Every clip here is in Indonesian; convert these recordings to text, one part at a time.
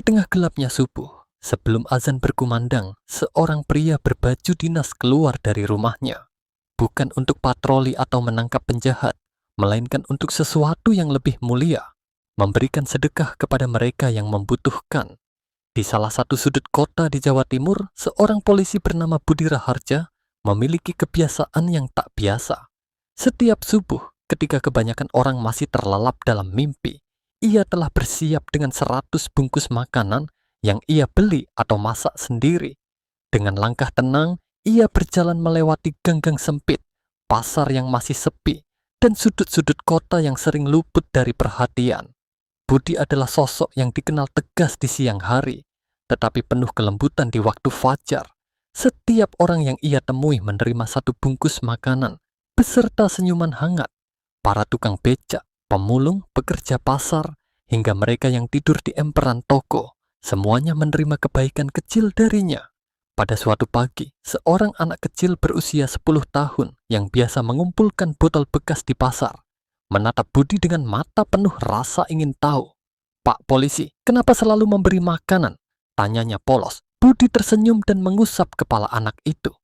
tengah gelapnya subuh, sebelum azan berkumandang, seorang pria berbaju dinas keluar dari rumahnya. Bukan untuk patroli atau menangkap penjahat, melainkan untuk sesuatu yang lebih mulia, memberikan sedekah kepada mereka yang membutuhkan. Di salah satu sudut kota di Jawa Timur, seorang polisi bernama Budi Raharja memiliki kebiasaan yang tak biasa. Setiap subuh, ketika kebanyakan orang masih terlelap dalam mimpi, ia telah bersiap dengan 100 bungkus makanan yang ia beli atau masak sendiri. Dengan langkah tenang, ia berjalan melewati gang-gang sempit, pasar yang masih sepi, dan sudut-sudut kota yang sering luput dari perhatian. Budi adalah sosok yang dikenal tegas di siang hari, tetapi penuh kelembutan di waktu fajar. Setiap orang yang ia temui menerima satu bungkus makanan, beserta senyuman hangat. Para tukang becak, pemulung, pekerja pasar, hingga mereka yang tidur di emperan toko, semuanya menerima kebaikan kecil darinya. Pada suatu pagi, seorang anak kecil berusia 10 tahun yang biasa mengumpulkan botol bekas di pasar, menatap Budi dengan mata penuh rasa ingin tahu. "Pak polisi, kenapa selalu memberi makanan?" tanyanya polos. Budi tersenyum dan mengusap kepala anak itu.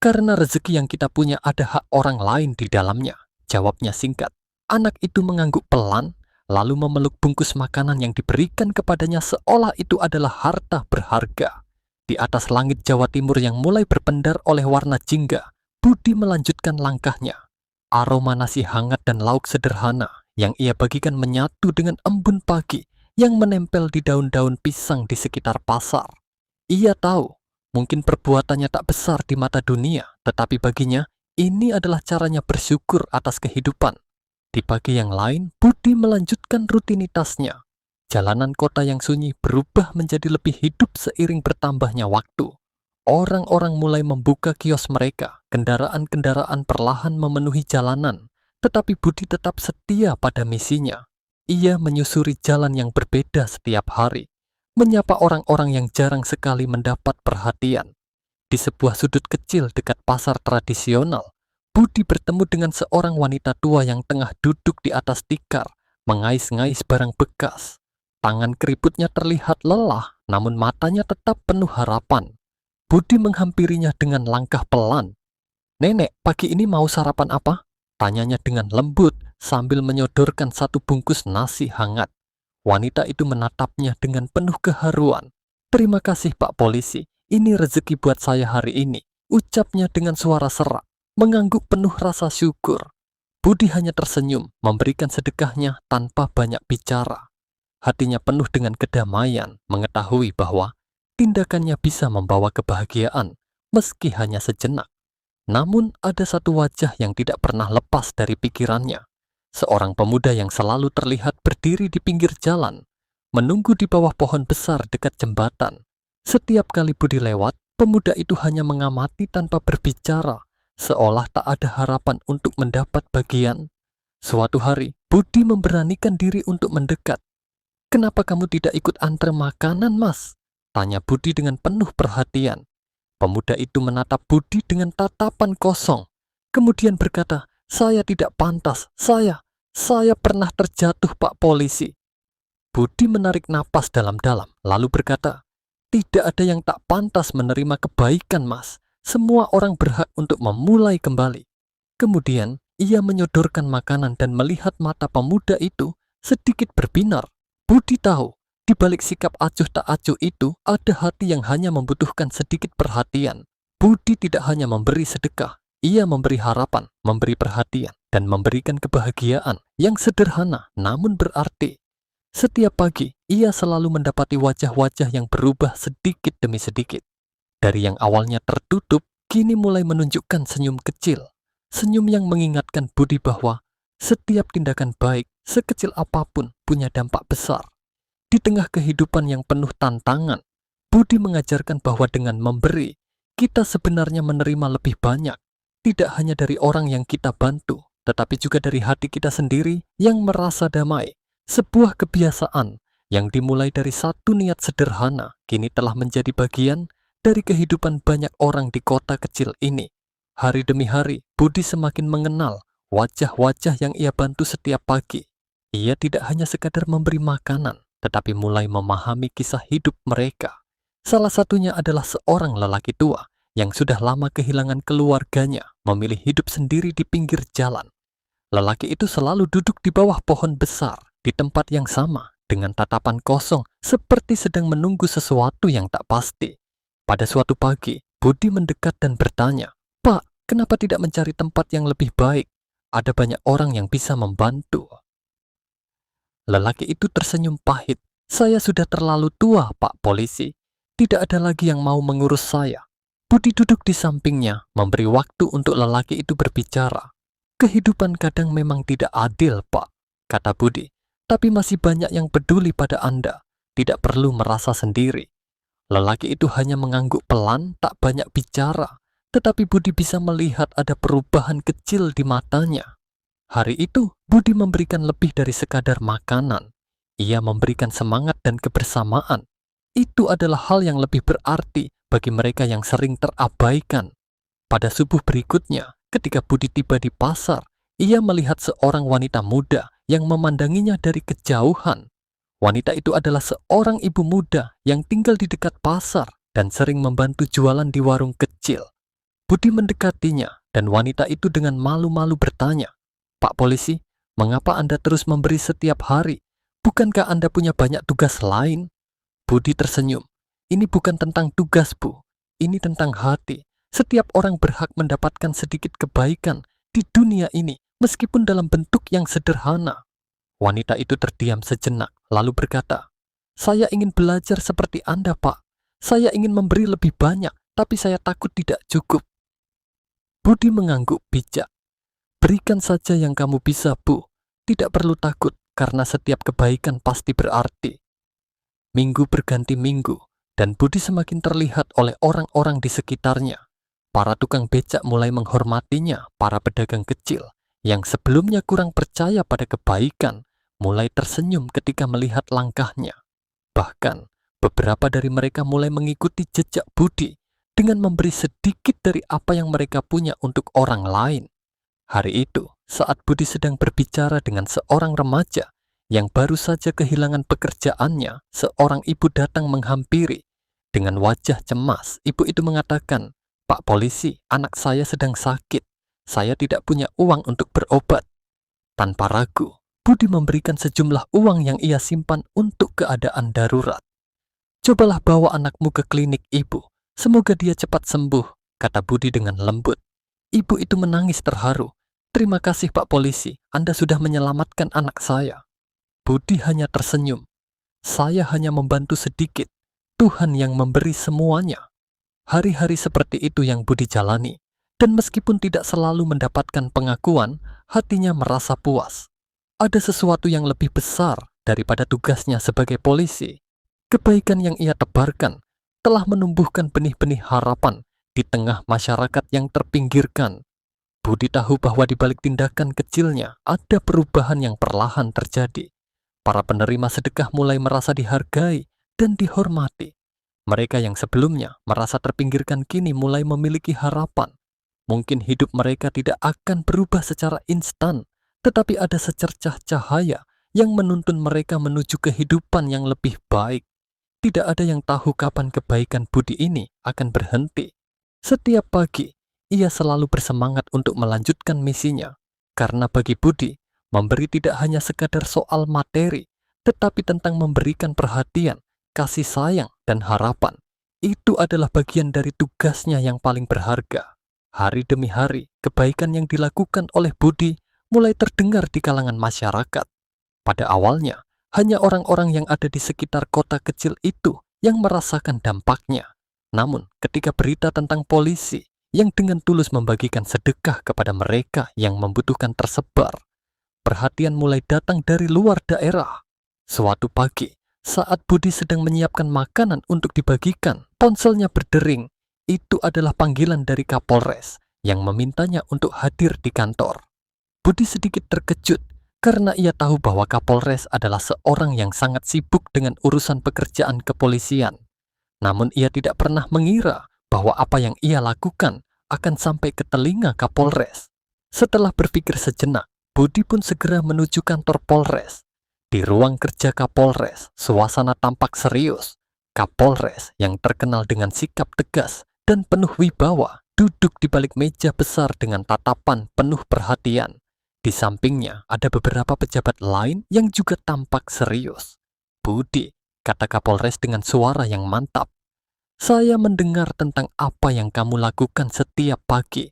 "Karena rezeki yang kita punya ada hak orang lain di dalamnya," jawabnya singkat. Anak itu mengangguk pelan, lalu memeluk bungkus makanan yang diberikan kepadanya seolah itu adalah harta berharga. Di atas langit Jawa Timur yang mulai berpendar oleh warna jingga, Budi melanjutkan langkahnya. Aroma nasi hangat dan lauk sederhana yang ia bagikan menyatu dengan embun pagi yang menempel di daun-daun pisang di sekitar pasar. Ia tahu, mungkin perbuatannya tak besar di mata dunia, tetapi baginya, ini adalah caranya bersyukur atas kehidupan. Di pagi yang lain, Budi melanjutkan rutinitasnya. Jalanan kota yang sunyi berubah menjadi lebih hidup seiring bertambahnya waktu. Orang-orang mulai membuka kios mereka, kendaraan-kendaraan perlahan memenuhi jalanan, tetapi Budi tetap setia pada misinya. Ia menyusuri jalan yang berbeda setiap hari, menyapa orang-orang yang jarang sekali mendapat perhatian. Di sebuah sudut kecil dekat pasar tradisional, Budi bertemu dengan seorang wanita tua yang tengah duduk di atas tikar, mengais-ngais barang bekas. Tangan keriputnya terlihat lelah, namun matanya tetap penuh harapan. Budi menghampirinya dengan langkah pelan. "Nenek, pagi ini mau sarapan apa?" tanyanya dengan lembut sambil menyodorkan satu bungkus nasi hangat. Wanita itu menatapnya dengan penuh keharuan. "Terima kasih Pak Polisi, ini rezeki buat saya hari ini," ucapnya dengan suara serak, mengangguk penuh rasa syukur. Budi hanya tersenyum, memberikan sedekahnya tanpa banyak bicara. Hatinya penuh dengan kedamaian, mengetahui bahwa tindakannya bisa membawa kebahagiaan, meski hanya sejenak. Namun ada satu wajah yang tidak pernah lepas dari pikirannya. Seorang pemuda yang selalu terlihat berdiri di pinggir jalan, menunggu di bawah pohon besar dekat jembatan. Setiap kali Budi lewat, pemuda itu hanya mengamati tanpa berbicara, seolah tak ada harapan untuk mendapat bagian. Suatu hari, Budi memberanikan diri untuk mendekat. "Kenapa kamu tidak ikut antre makanan, Mas?" tanya Budi dengan penuh perhatian. Pemuda itu menatap Budi dengan tatapan kosong, kemudian berkata, "Saya tidak pantas, saya pernah terjatuh Pak Polisi." Budi menarik napas dalam-dalam, lalu berkata, "Tidak ada yang tak pantas menerima kebaikan, Mas. Semua orang berhak untuk memulai kembali." Kemudian, ia menyodorkan makanan dan melihat mata pemuda itu sedikit berbinar. Budi tahu, di balik sikap acuh tak acuh itu, ada hati yang hanya membutuhkan sedikit perhatian. Budi tidak hanya memberi sedekah, ia memberi harapan, memberi perhatian, dan memberikan kebahagiaan yang sederhana namun berarti. Setiap pagi, ia selalu mendapati wajah-wajah yang berubah sedikit demi sedikit. Dari yang awalnya tertutup, kini mulai menunjukkan senyum kecil. Senyum yang mengingatkan Budi bahwa setiap tindakan baik, sekecil apapun, punya dampak besar. Di tengah kehidupan yang penuh tantangan, Budi mengajarkan bahwa dengan memberi, kita sebenarnya menerima lebih banyak. Tidak hanya dari orang yang kita bantu, tetapi juga dari hati kita sendiri yang merasa damai. Sebuah kebiasaan yang dimulai dari satu niat sederhana, kini telah menjadi bagian dari kehidupan banyak orang di kota kecil ini. Hari demi hari, Budi semakin mengenal wajah-wajah yang ia bantu setiap pagi. Ia tidak hanya sekadar memberi makanan, tetapi mulai memahami kisah hidup mereka. Salah satunya adalah seorang lelaki tua yang sudah lama kehilangan keluarganya, memilih hidup sendiri di pinggir jalan. Lelaki itu selalu duduk di bawah pohon besar, di tempat yang sama, dengan tatapan kosong, seperti sedang menunggu sesuatu yang tak pasti. Pada suatu pagi, Budi mendekat dan bertanya, "Pak, kenapa tidak mencari tempat yang lebih baik? Ada banyak orang yang bisa membantu." Lelaki itu tersenyum pahit. "Saya sudah terlalu tua, Pak Polisi. Tidak ada lagi yang mau mengurus saya." Budi duduk di sampingnya, memberi waktu untuk lelaki itu berbicara. "Kehidupan kadang memang tidak adil, Pak," kata Budi. "Tapi masih banyak yang peduli pada Anda. Tidak perlu merasa sendiri." Lelaki itu hanya mengangguk pelan, tak banyak bicara. Tetapi Budi bisa melihat ada perubahan kecil di matanya. Hari itu, Budi memberikan lebih dari sekadar makanan. Ia memberikan semangat dan kebersamaan. Itu adalah hal yang lebih berarti bagi mereka yang sering terabaikan. Pada subuh berikutnya, ketika Budi tiba di pasar, ia melihat seorang wanita muda yang memandanginya dari kejauhan. Wanita itu adalah seorang ibu muda yang tinggal di dekat pasar dan sering membantu jualan di warung kecil. Budi mendekatinya dan wanita itu dengan malu-malu bertanya, "Pak Polisi, mengapa Anda terus memberi setiap hari? Bukankah Anda punya banyak tugas lain?" Budi tersenyum. "Ini bukan tentang tugas, Bu. Ini tentang hati. Setiap orang berhak mendapatkan sedikit kebaikan di dunia ini, meskipun dalam bentuk yang sederhana." Wanita itu terdiam sejenak, lalu berkata, "Saya ingin belajar seperti Anda, Pak. Saya ingin memberi lebih banyak, tapi saya takut tidak cukup." Budi mengangguk bijak. "Berikan saja yang kamu bisa, Bu. Tidak perlu takut, karena setiap kebaikan pasti berarti." Minggu berganti minggu, dan Budi semakin terlihat oleh orang-orang di sekitarnya. Para tukang becak mulai menghormatinya, para pedagang kecil yang sebelumnya kurang percaya pada kebaikan, mulai tersenyum ketika melihat langkahnya. Bahkan, beberapa dari mereka mulai mengikuti jejak Budi dengan memberi sedikit dari apa yang mereka punya untuk orang lain. Hari itu, saat Budi sedang berbicara dengan seorang remaja yang baru saja kehilangan pekerjaannya, seorang ibu datang menghampiri. Dengan wajah cemas, ibu itu mengatakan, "Pak Polisi, anak saya sedang sakit. Saya tidak punya uang untuk berobat." Tanpa ragu, Budi memberikan sejumlah uang yang ia simpan untuk keadaan darurat. "Cobalah bawa anakmu ke klinik, Ibu. Semoga dia cepat sembuh," kata Budi dengan lembut. Ibu itu menangis terharu. "Terima kasih, Pak Polisi. Anda sudah menyelamatkan anak saya." Budi hanya tersenyum. "Saya hanya membantu sedikit. Tuhan yang memberi semuanya." Hari-hari seperti itu yang Budi jalani. Dan meskipun tidak selalu mendapatkan pengakuan, hatinya merasa puas. Ada sesuatu yang lebih besar daripada tugasnya sebagai polisi. Kebaikan yang ia tebarkan telah menumbuhkan benih-benih harapan di tengah masyarakat yang terpinggirkan. Budi tahu bahwa di balik tindakan kecilnya ada perubahan yang perlahan terjadi. Para penerima sedekah mulai merasa dihargai dan dihormati. Mereka yang sebelumnya merasa terpinggirkan kini mulai memiliki harapan. Mungkin hidup mereka tidak akan berubah secara instan, tetapi ada secercah cahaya yang menuntun mereka menuju kehidupan yang lebih baik. Tidak ada yang tahu kapan kebaikan Budi ini akan berhenti. Setiap pagi, ia selalu bersemangat untuk melanjutkan misinya. Karena bagi Budi, memberi tidak hanya sekadar soal materi, tetapi tentang memberikan perhatian, kasih sayang, dan harapan. Itu adalah bagian dari tugasnya yang paling berharga. Hari demi hari, kebaikan yang dilakukan oleh Budi mulai terdengar di kalangan masyarakat. Pada awalnya, hanya orang-orang yang ada di sekitar kota kecil itu yang merasakan dampaknya. Namun, ketika berita tentang polisi yang dengan tulus membagikan sedekah kepada mereka yang membutuhkan tersebar, perhatian mulai datang dari luar daerah. Suatu pagi, saat Budi sedang menyiapkan makanan untuk dibagikan, ponselnya berdering. Itu adalah panggilan dari Kapolres yang memintanya untuk hadir di kantor. Budi sedikit terkejut karena ia tahu bahwa Kapolres adalah seorang yang sangat sibuk dengan urusan pekerjaan kepolisian. Namun ia tidak pernah mengira bahwa apa yang ia lakukan akan sampai ke telinga Kapolres. Setelah berpikir sejenak, Budi pun segera menuju kantor Polres. Di ruang kerja Kapolres, suasana tampak serius. Kapolres yang terkenal dengan sikap tegas dan penuh wibawa duduk di balik meja besar dengan tatapan penuh perhatian. Di sampingnya ada beberapa pejabat lain yang juga tampak serius. "Budi," kata Kapolres dengan suara yang mantap, "saya mendengar tentang apa yang kamu lakukan setiap pagi.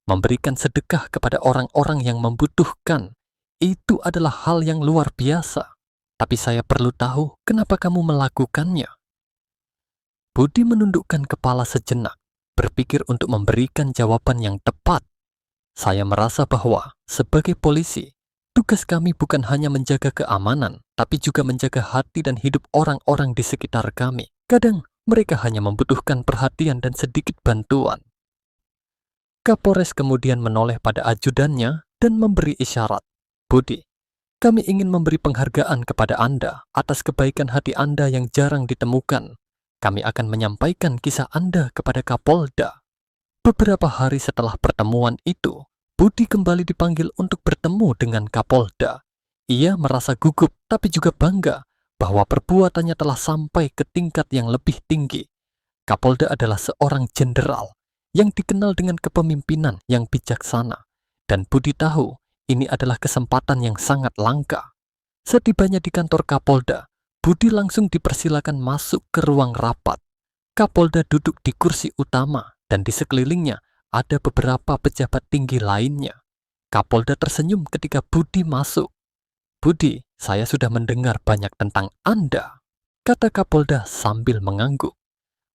Memberikan sedekah kepada orang-orang yang membutuhkan. Itu adalah hal yang luar biasa. Tapi saya perlu tahu kenapa kamu melakukannya." Budi menundukkan kepala sejenak, berpikir untuk memberikan jawaban yang tepat. "Saya merasa bahwa sebagai polisi, tugas kami bukan hanya menjaga keamanan, tapi juga menjaga hati dan hidup orang-orang di sekitar kami. Kadang mereka hanya membutuhkan perhatian dan sedikit bantuan." Kapolres kemudian menoleh pada ajudannya dan memberi isyarat. "Budi, kami ingin memberi penghargaan kepada Anda atas kebaikan hati Anda yang jarang ditemukan. Kami akan menyampaikan kisah Anda kepada Kapolda." Beberapa hari setelah pertemuan itu, Budi kembali dipanggil untuk bertemu dengan Kapolda. Ia merasa gugup tapi juga bangga bahwa perbuatannya telah sampai ke tingkat yang lebih tinggi. Kapolda adalah seorang jenderal yang dikenal dengan kepemimpinan yang bijaksana, dan Budi tahu ini adalah kesempatan yang sangat langka. Setibanya di kantor Kapolda, Budi langsung dipersilakan masuk ke ruang rapat. Kapolda duduk di kursi utama dan di sekelilingnya ada beberapa pejabat tinggi lainnya. Kapolda tersenyum ketika Budi masuk. "Budi, saya sudah mendengar banyak tentang Anda," kata Kapolda sambil mengangguk.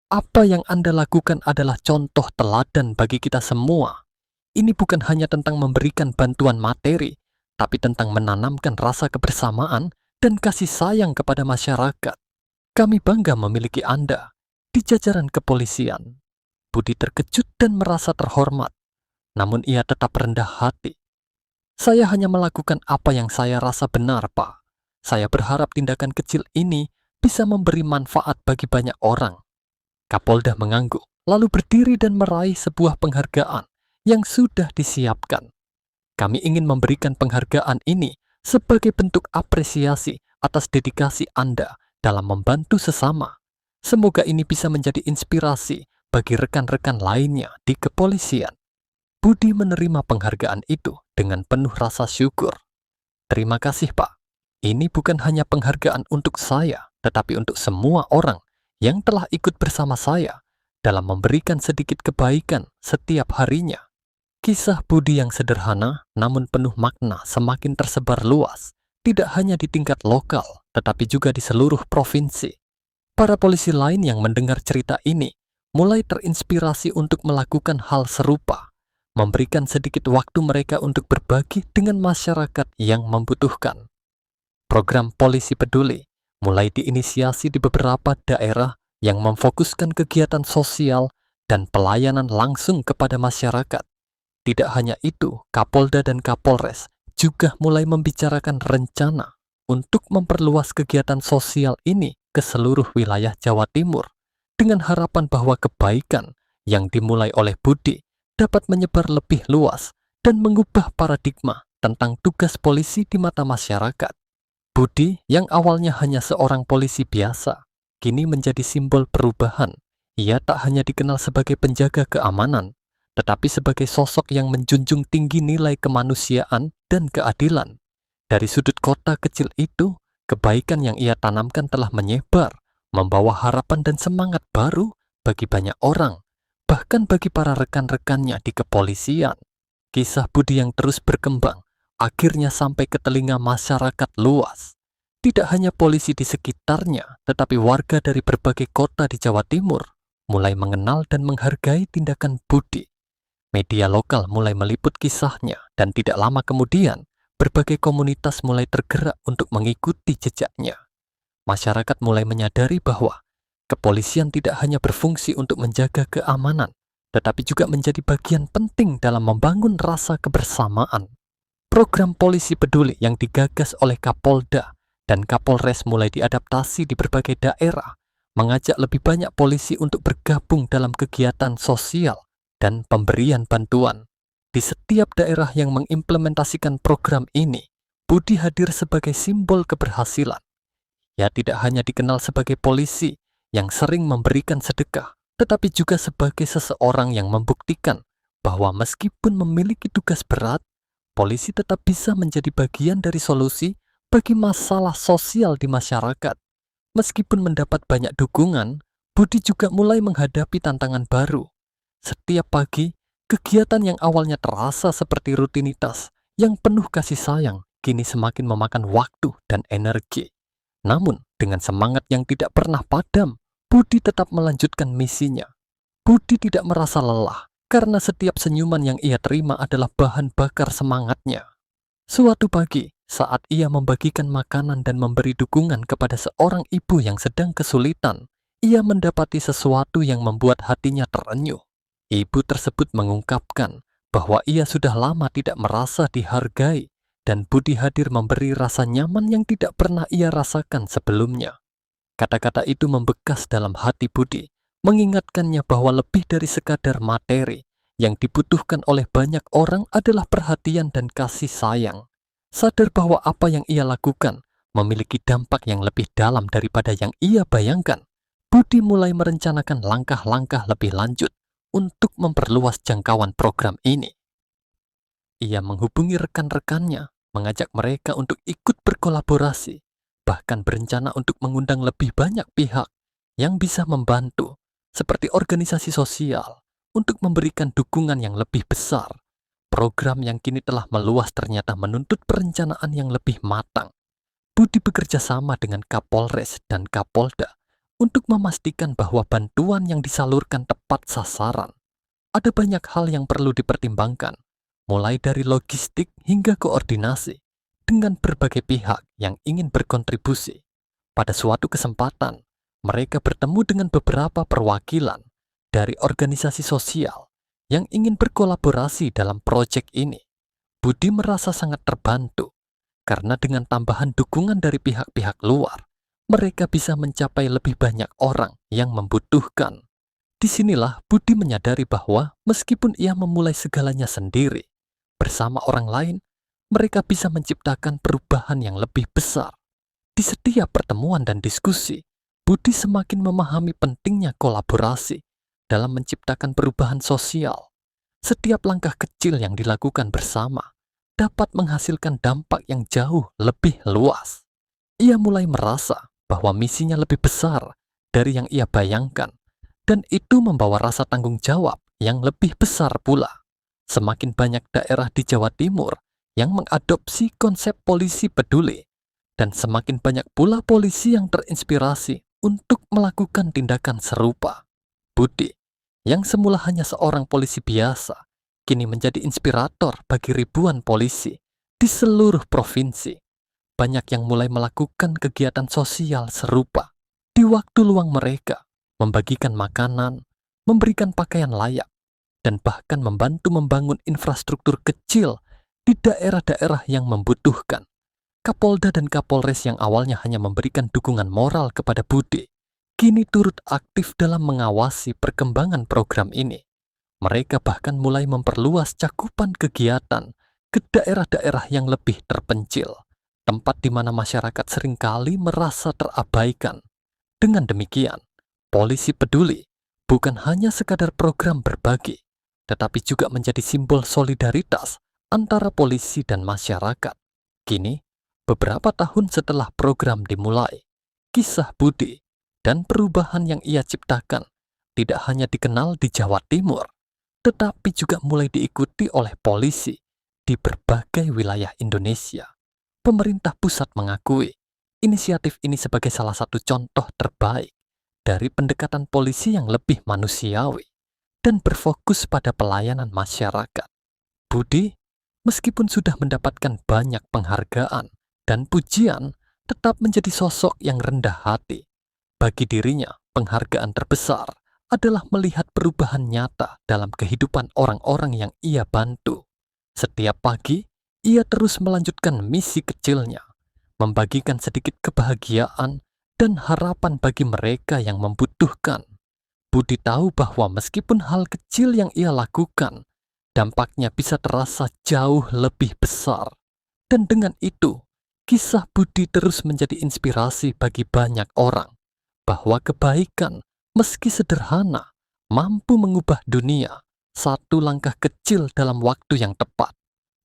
"Apa yang Anda lakukan adalah contoh teladan bagi kita semua. Ini bukan hanya tentang memberikan bantuan materi, tapi tentang menanamkan rasa kebersamaan dan kasih sayang kepada masyarakat. Kami bangga memiliki Anda di jajaran kepolisian." Budi terkejut dan merasa terhormat, namun ia tetap rendah hati. "Saya hanya melakukan apa yang saya rasa benar, Pak. Saya berharap tindakan kecil ini bisa memberi manfaat bagi banyak orang." Kapolda mengangguk, lalu berdiri dan meraih sebuah penghargaan yang sudah disiapkan. "Kami ingin memberikan penghargaan ini sebagai bentuk apresiasi atas dedikasi Anda dalam membantu sesama. Semoga ini bisa menjadi inspirasi bagi rekan-rekan lainnya di kepolisian." Budi menerima penghargaan itu dengan penuh rasa syukur. "Terima kasih, Pak. Ini bukan hanya penghargaan untuk saya, tetapi untuk semua orang yang telah ikut bersama saya dalam memberikan sedikit kebaikan setiap harinya." Kisah Budi yang sederhana namun penuh makna semakin tersebar luas, tidak hanya di tingkat lokal, tetapi juga di seluruh provinsi. Para polisi lain yang mendengar cerita ini mulai terinspirasi untuk melakukan hal serupa, memberikan sedikit waktu mereka untuk berbagi dengan masyarakat yang membutuhkan. Program Polisi Peduli mulai diinisiasi di beberapa daerah yang memfokuskan kegiatan sosial dan pelayanan langsung kepada masyarakat. Tidak hanya itu, Kapolda dan Kapolres juga mulai membicarakan rencana untuk memperluas kegiatan sosial ini ke seluruh wilayah Jawa Timur, dengan harapan bahwa kebaikan yang dimulai oleh Budi dapat menyebar lebih luas dan mengubah paradigma tentang tugas polisi di mata masyarakat. Budi yang awalnya hanya seorang polisi biasa, kini menjadi simbol perubahan. Ia tak hanya dikenal sebagai penjaga keamanan, tetapi sebagai sosok yang menjunjung tinggi nilai kemanusiaan dan keadilan. Dari sudut kota kecil itu, kebaikan yang ia tanamkan telah menyebar, membawa harapan dan semangat baru bagi banyak orang, bahkan bagi para rekan-rekannya di kepolisian. Kisah Budi yang terus berkembang akhirnya sampai ke telinga masyarakat luas. Tidak hanya polisi di sekitarnya, tetapi warga dari berbagai kota di Jawa Timur mulai mengenal dan menghargai tindakan Budi. Media lokal mulai meliput kisahnya, dan tidak lama kemudian, berbagai komunitas mulai tergerak untuk mengikuti jejaknya. Masyarakat mulai menyadari bahwa kepolisian tidak hanya berfungsi untuk menjaga keamanan, tetapi juga menjadi bagian penting dalam membangun rasa kebersamaan. Program Polisi Peduli yang digagas oleh Kapolda dan Kapolres mulai diadaptasi di berbagai daerah, mengajak lebih banyak polisi untuk bergabung dalam kegiatan sosial dan pemberian bantuan. Di setiap daerah yang mengimplementasikan program ini, Budi hadir sebagai simbol keberhasilan. Ia tidak hanya dikenal sebagai polisi yang sering memberikan sedekah, tetapi juga sebagai seseorang yang membuktikan bahwa meskipun memiliki tugas berat, polisi tetap bisa menjadi bagian dari solusi bagi masalah sosial di masyarakat. Meskipun mendapat banyak dukungan, Budi juga mulai menghadapi tantangan baru. Setiap pagi, kegiatan yang awalnya terasa seperti rutinitas yang penuh kasih sayang, kini semakin memakan waktu dan energi. Namun, dengan semangat yang tidak pernah padam, Budi tetap melanjutkan misinya. Budi tidak merasa lelah, karena setiap senyuman yang ia terima adalah bahan bakar semangatnya. Suatu pagi, saat ia membagikan makanan dan memberi dukungan kepada seorang ibu yang sedang kesulitan, ia mendapati sesuatu yang membuat hatinya terenyuh. Ibu tersebut mengungkapkan bahwa ia sudah lama tidak merasa dihargai, dan Budi hadir memberi rasa nyaman yang tidak pernah ia rasakan sebelumnya. Kata-kata itu membekas dalam hati Budi, mengingatkannya bahwa lebih dari sekadar materi, yang dibutuhkan oleh banyak orang adalah perhatian dan kasih sayang. Sadar bahwa apa yang ia lakukan memiliki dampak yang lebih dalam daripada yang ia bayangkan, Budi mulai merencanakan langkah-langkah lebih lanjut untuk memperluas jangkauan program ini. Ia menghubungi rekan-rekannya, mengajak mereka untuk ikut berkolaborasi, bahkan berencana untuk mengundang lebih banyak pihak yang bisa membantu, seperti organisasi sosial, untuk memberikan dukungan yang lebih besar. Program yang kini telah meluas ternyata menuntut perencanaan yang lebih matang. Budi bekerja sama dengan Kapolres dan Kapolda untuk memastikan bahwa bantuan yang disalurkan tepat sasaran. Ada banyak hal yang perlu dipertimbangkan, mulai dari logistik hingga koordinasi dengan berbagai pihak yang ingin berkontribusi. Pada suatu kesempatan, mereka bertemu dengan beberapa perwakilan dari organisasi sosial yang ingin berkolaborasi dalam proyek ini. Budi merasa sangat terbantu, karena dengan tambahan dukungan dari pihak-pihak luar, mereka bisa mencapai lebih banyak orang yang membutuhkan. Disinilah Budi menyadari bahwa meskipun ia memulai segalanya sendiri, bersama orang lain, mereka bisa menciptakan perubahan yang lebih besar. Di setiap pertemuan dan diskusi, Budi semakin memahami pentingnya kolaborasi dalam menciptakan perubahan sosial. Setiap langkah kecil yang dilakukan bersama dapat menghasilkan dampak yang jauh lebih luas. Ia mulai merasa bahwa misinya lebih besar dari yang ia bayangkan, dan itu membawa rasa tanggung jawab yang lebih besar pula. Semakin banyak daerah di Jawa Timur yang mengadopsi konsep polisi peduli, dan semakin banyak pula polisi yang terinspirasi untuk melakukan tindakan serupa. Budi, yang semula hanya seorang polisi biasa, kini menjadi inspirator bagi ribuan polisi di seluruh provinsi. Banyak yang mulai melakukan kegiatan sosial serupa di waktu luang mereka, membagikan makanan, memberikan pakaian layak, dan bahkan membantu membangun infrastruktur kecil di daerah-daerah yang membutuhkan. Kapolda dan Kapolres yang awalnya hanya memberikan dukungan moral kepada Budi, kini turut aktif dalam mengawasi perkembangan program ini. Mereka bahkan mulai memperluas cakupan kegiatan ke daerah-daerah yang lebih terpencil, tempat di mana masyarakat seringkali merasa terabaikan. Dengan demikian, polisi peduli bukan hanya sekadar program berbagi, tetapi juga menjadi simbol solidaritas antara polisi dan masyarakat. Kini, beberapa tahun setelah program dimulai, kisah Budi dan perubahan yang ia ciptakan tidak hanya dikenal di Jawa Timur, tetapi juga mulai diikuti oleh polisi di berbagai wilayah Indonesia. Pemerintah pusat mengakui inisiatif ini sebagai salah satu contoh terbaik dari pendekatan polisi yang lebih manusiawi dan berfokus pada pelayanan masyarakat. Budi, meskipun sudah mendapatkan banyak penghargaan dan pujian, tetap menjadi sosok yang rendah hati. Bagi dirinya, penghargaan terbesar adalah melihat perubahan nyata dalam kehidupan orang-orang yang ia bantu. Setiap pagi, ia terus melanjutkan misi kecilnya, membagikan sedikit kebahagiaan dan harapan bagi mereka yang membutuhkan. Budi tahu bahwa meskipun hal kecil yang ia lakukan, dampaknya bisa terasa jauh lebih besar. Dan dengan itu, kisah Budi terus menjadi inspirasi bagi banyak orang bahwa kebaikan, meski sederhana, mampu mengubah dunia satu langkah kecil dalam waktu yang tepat.